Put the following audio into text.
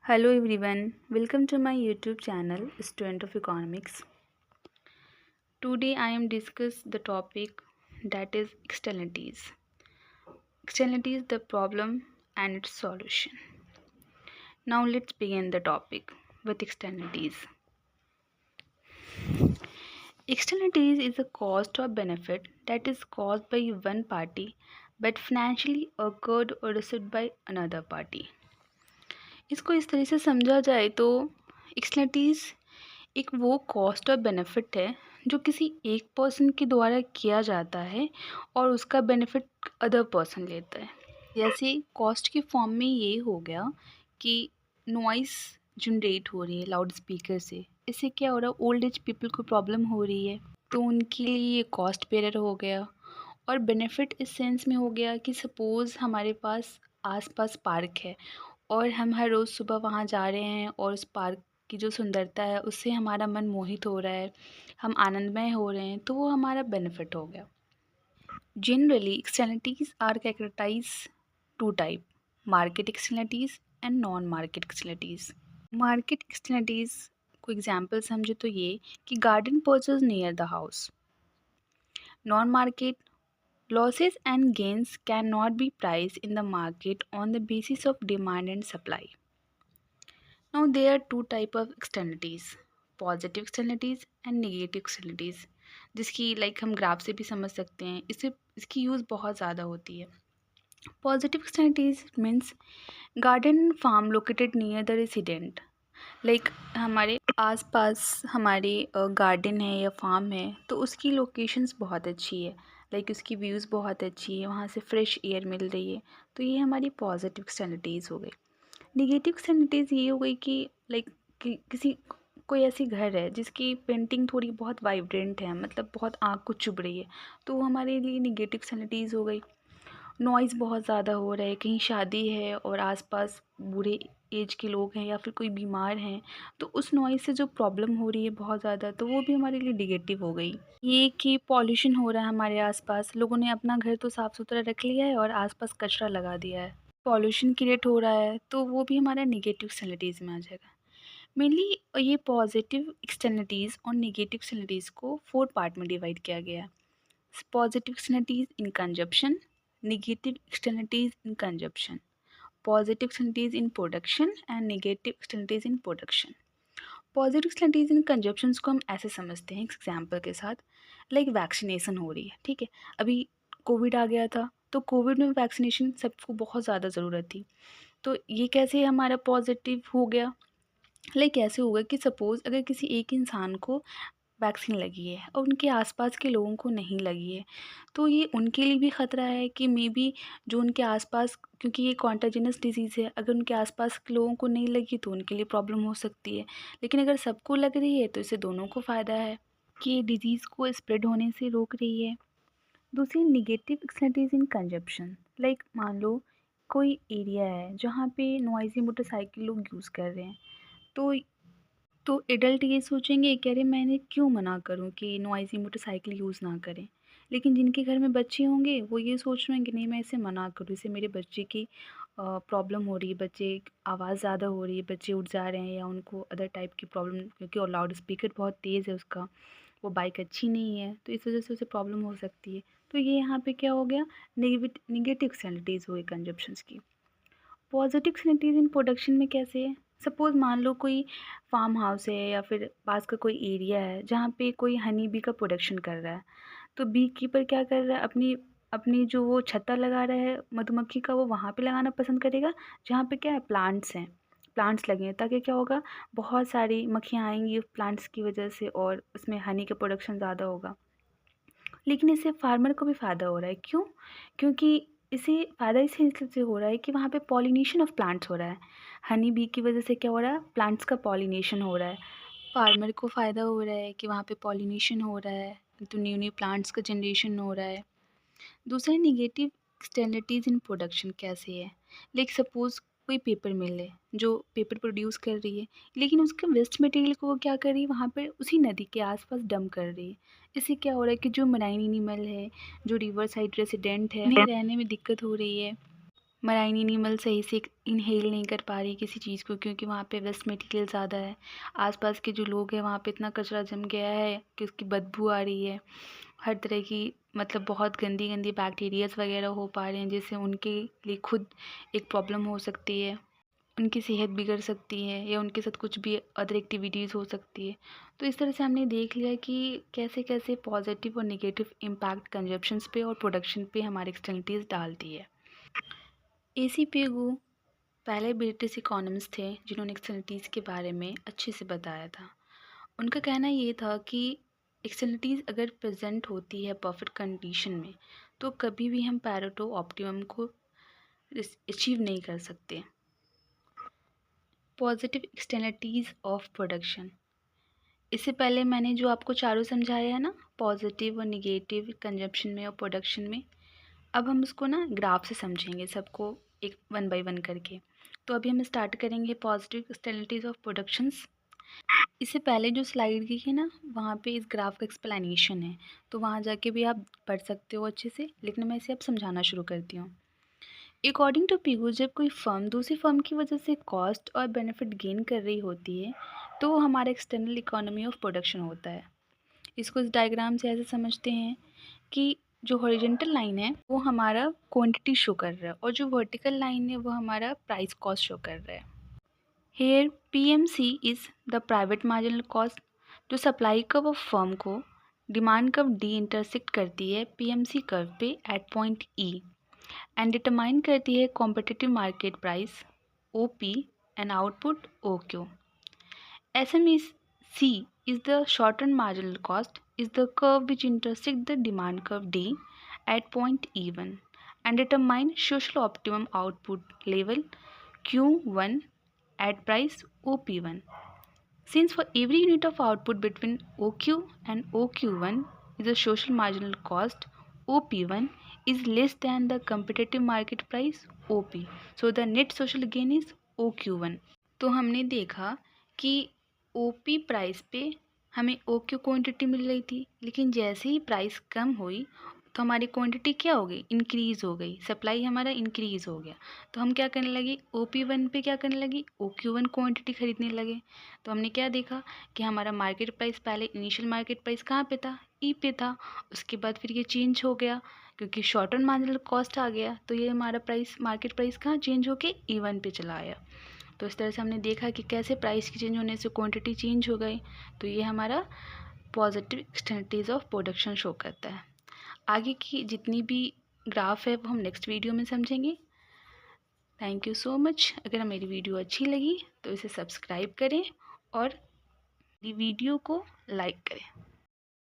Hello everyone, welcome to my YouTube channel Student of Economics. Today I am discuss the topic that is externalities. Externalities, the problem and its solution. Now let's begin the topic with externalities. Externalities is a cost or benefit that is caused by one party but financially occurred or received by another party. इसको इस तरह से समझा जाए तो externalities एक वो cost और बेनिफिट है जो किसी एक पर्सन के द्वारा किया जाता है और उसका बेनिफिट अदर पर्सन लेता है। जैसे कॉस्ट के फॉर्म में ये हो गया कि नॉइस जनरेट हो रही है लाउड स्पीकर से, इससे क्या हो रहा है, ओल्ड एज पीपल को प्रॉब्लम हो रही है तो उनके लिए ये कॉस्ट बेरर हो गया। और बेनिफिट इस सेंस में हो गया कि सपोज़ हमारे पास आसपास पार्क है और हम हर रोज़ सुबह वहाँ जा रहे हैं और उस पार्क की जो सुंदरता है उससे हमारा मन मोहित हो रहा है, हम आनंदमय हो रहे हैं, तो वो हमारा बेनिफिट हो गया। Generally externalities are characterize two type, market externalities and non market externalities. Market externalities को एग्जाम्पल समझे तो ये कि garden purchase near the house. Non market, losses and gains cannot be priced in the market on the basis of demand and supply. Now there are two type of externalities, positive externalities and negative externalities, जिसकी हम graph से भी समझ सकते हैं, इससे इसकी use बहुत ज़्यादा होती है। Positive externalities means garden farm located near the resident, हमारे आसपास हमारे गार्डन है या फार्म है तो उसकी लोकेशंस बहुत अच्छी है, उसकी व्यूज़ बहुत अच्छी है, वहाँ से फ्रेश एयर मिल रही है, तो ये हमारी पॉजिटिव एक्सटर्नलिटीज़ हो गई। नेगेटिव एक्सटर्नलिटीज़ ये हो गई कि किसी कोई ऐसी घर है जिसकी पेंटिंग थोड़ी बहुत वाइब्रेंट है, बहुत आँख को चुभ रही है, तो वो हमारे लिए नेगेटिव एक्सटर्नलिटीज़ हो गई। नॉइज़ बहुत ज़्यादा हो रहा है, कहीं शादी है और आसपास बूढ़े एज के लोग हैं या फिर कोई बीमार हैं, तो उस नॉइज़ से जो प्रॉब्लम हो रही है बहुत ज़्यादा, तो वो भी हमारे लिए नेगेटिव हो गई। ये कि पॉल्यूशन हो रहा है हमारे आसपास, लोगों ने अपना घर तो साफ़ सुथरा रख लिया है और आसपास कचरा लगा दिया है, पॉल्यूशन क्रिएट हो रहा है, तो वो भी हमारा नेगेटिव एक्सटर्नलिटीज़ में आ जाएगा। मेनली ये पॉजिटिव एक्सटर्नलिटीज़ और नेगेटिव एक्सटर्नलिटीज़ को 4 पार्ट में डिवाइड किया गया है। Positive externalities in consumption, negative externalities in consumption, positive externalities in production and negative externalities in production. Positive externalities in consumptions को हम ऐसे समझते हैं एग्जाम्पल के साथ, वैक्सीनेशन हो रही है, ठीक है, अभी कोविड आ गया था तो कोविड में वैक्सीनेशन सबको बहुत ज़्यादा ज़रूरत थी, तो ये कैसे हमारा पॉजिटिव हो गया, ऐसे होगा कि सपोज़ अगर किसी एक इंसान को वैक्सीन लगी है और उनके आसपास के लोगों को नहीं लगी है, तो ये उनके लिए भी ख़तरा है कि मे बी जो उनके आसपास, क्योंकि ये कॉन्टाजिनस डिजीज़ है, अगर उनके आसपास के लोगों को नहीं लगी तो उनके लिए प्रॉब्लम हो सकती है, लेकिन अगर सबको लग रही है तो इससे दोनों को फ़ायदा है कि ये डिज़ीज़ को स्प्रेड होने से रोक रही है। दूसरी निगेटिव एक्सटर्नलिटीज़ इन कंजप्शन, मान लो कोई एरिया है जहाँ पे नॉइज़ी मोटरसाइकिल लोग यूज़ कर रहे हैं, तो एडल्ट ये सोचेंगे कि अरे मैंने क्यों मना करूं कि नॉइज़ी मोटरसाइकिल यूज़ ना करें, लेकिन जिनके घर में बच्चे होंगे वो ये सोच रहे हैं कि नहीं मैं इसे मना करूं, इससे मेरे बच्चे की प्रॉब्लम हो रही है, बच्चे आवाज़ ज़्यादा हो रही है, बच्चे उठ जा रहे हैं या उनको अदर टाइप की प्रॉब्लम, क्योंकि और लाउड स्पीकर बहुत तेज़ है उसका, वो बाइक अच्छी नहीं है तो इस वजह से उसे प्रॉब्लम हो सकती है। तो ये यहाँ पे क्या हो गया, निगेटिव एक्सटर्नलिटीज़ हुई कंजप्शंस की। पॉजिटिव एक्सटर्नलिटीज़ इन प्रोडक्शन में कैसे है, सपोज़ मान लो कोई फार्म हाउस है या फिर पास का कोई एरिया है जहाँ पे कोई हनी बी का प्रोडक्शन कर रहा है, तो बी कीपर क्या कर रहा है, अपनी अपनी जो वो छत्ता लगा रहा है मधुमक्खी का, वो वहाँ पे लगाना पसंद करेगा जहाँ पे क्या है, प्लांट्स हैं, प्लांट्स लगे हैं, ताकि क्या होगा, बहुत सारी मक्खियाँ आएंगी प्लांट्स की वजह से और उसमें हनी का प्रोडक्शन ज़्यादा होगा। लेकिन इससे फार्मर को भी फ़ायदा हो रहा है, क्यों, क्योंकि इसे फ़ायदा इस चीज़ से हो रहा है कि वहाँ पे पॉलिनेशन ऑफ प्लांट्स हो रहा है, हनी बी की वजह से क्या हो रहा है, प्लांट्स का पॉलिनेशन हो रहा है, फार्मर को फ़ायदा हो रहा है कि वहाँ पे पॉलिनेशन हो रहा है, तो न्यू न्यू प्लांट्स का जनरेशन हो रहा है। दूसरा निगेटिव एक्सटर्नलिटीज़ इन प्रोडक्शन कैसे है, सपोज़ कोई पेपर मिल है जो पेपर प्रोड्यूस कर रही है, लेकिन उसके वेस्ट मटेरियल को वो क्या कर रही है, वहाँ पर उसी नदी के आसपास डंप कर रही है। इससे क्या हो रहा है कि जो मराइन एनिमल है, जो रिवर साइड रेसिडेंट है, उन्हें रहने में दिक्कत हो रही है, मराइन एनिमल सही से इनहेल नहीं कर पा रही किसी चीज़ को, क्योंकि वहाँ पे वेस्ट मटेरियल ज़्यादा है। आसपास के जो लोग हैं वहाँ पे इतना कचरा जम गया है कि उसकी बदबू आ रही है। हर तरह की मतलब बहुत गंदी गंदी बैक्टीरियाज वगैरह हो पा रहे हैं, जिससे उनके लिए खुद एक प्रॉब्लम हो सकती है, उनकी सेहत बिगड़ सकती है या उनके साथ कुछ भी अदर एक्टिविटीज़ हो सकती है। तो इस तरह से हमने देख लिया कि कैसे कैसे पॉजिटिव और नेगेटिव इम्पैक्ट कंजप्शंस पे और प्रोडक्शन पे हमारी एक्सटर्नलिटीज़ डालती है। एसी पेगु पहले ब्रिटिश इकोनॉमिस्ट थे जिन्होंने एक्सटर्नलिटीज़ के बारे में अच्छे से बताया था। उनका कहना ये था कि एक्सटर्नलिटीज़ अगर प्रेजेंट होती है परफेक्ट कंडीशन में, तो कभी भी हम पैरेटो ऑप्टिमम को अचीव नहीं कर सकते। पॉजिटिव एक्सटर्नलिटीज़ ऑफ प्रोडक्शन, इससे पहले मैंने जो आपको चारों समझाया है ना, पॉजिटिव और निगेटिव कंजप्शन में और प्रोडक्शन में, अब हम इसको ना ग्राफ से समझेंगे सबको एक वन बाय वन करके। तो अभी हम स्टार्ट करेंगे पॉजिटिव एक्सटर्नलिटीज़ ऑफ प्रोडक्शंस। इससे पहले जो स्लाइड की है ना, वहाँ पे इस ग्राफ का एक्सप्लेनेशन है, तो वहाँ जाके भी आप पढ़ सकते हो अच्छे से, लेकिन मैं इसे अब समझाना शुरू करती हूँ। अकॉर्डिंग टू पीगू, जब कोई फर्म दूसरी फर्म की वजह से कॉस्ट और बेनिफिट गेन कर रही होती है, तो वो हमारा एक्सटर्नल इकोनॉमी ऑफ प्रोडक्शन होता है। इसको इस डायग्राम से ऐसे समझते हैं कि जो हॉरिजेंटल लाइन है वो हमारा क्वांटिटी शो कर रहा है, और जो वर्टिकल लाइन है वो हमारा प्राइस कॉस्ट शो कर रहा है। Here PMC is the private marginal cost, जो सप्लाई कर्व ऑफ फर्म को डिमांड कर्व डी इंटरसेक्ट करती है पीएमसी कर्व पे at point E, and determine करती है competitive market price OP and output OQ. SMEC is the shortened marginal cost, is the curve which intersects the demand curve D at point E1 and determine social optimum output level Q1 at price OP1. Since for every unit of output between OQ and OQ1 is a social marginal cost, OP1 is less than the competitive market price OP. So the net social gain is OQ1. तो हमने देखा कि OP price पे हमें OQ quantity मिल रही थी, लेकिन जैसे ही प्राइस कम हुई तो हमारी क्वांटिटी क्या हो गई, इंक्रीज़ हो गई, सप्लाई हमारा इंक्रीज़ हो गया। तो हम क्या करने लगे, OP1 पे क्या करने लगे, OQ1 क्वांटिटी खरीदने लगे। तो हमने क्या देखा कि हमारा मार्केट प्राइस पहले इनिशियल मार्केट प्राइस कहाँ पे था, ई पे था। उसके बाद फिर ये चेंज हो गया क्योंकि शॉर्ट टर्म मार्जिनल कॉस्ट आ गया, तो ये हमारा प्राइस मार्केट प्राइस कहाँ चेंज होके E1 पे चला आया। तो इस तरह से हमने देखा कि कैसे प्राइस की चेंज होने से क्वांटिटी चेंज हो गई। तो ये हमारा positive externalities of production show करता है। आगे की जितनी भी ग्राफ है वो हम नेक्स्ट वीडियो में समझेंगे। Thank you so much. अगर मेरी वीडियो अच्छी लगी तो इसे सब्सक्राइब करें और वीडियो को लाइक करें।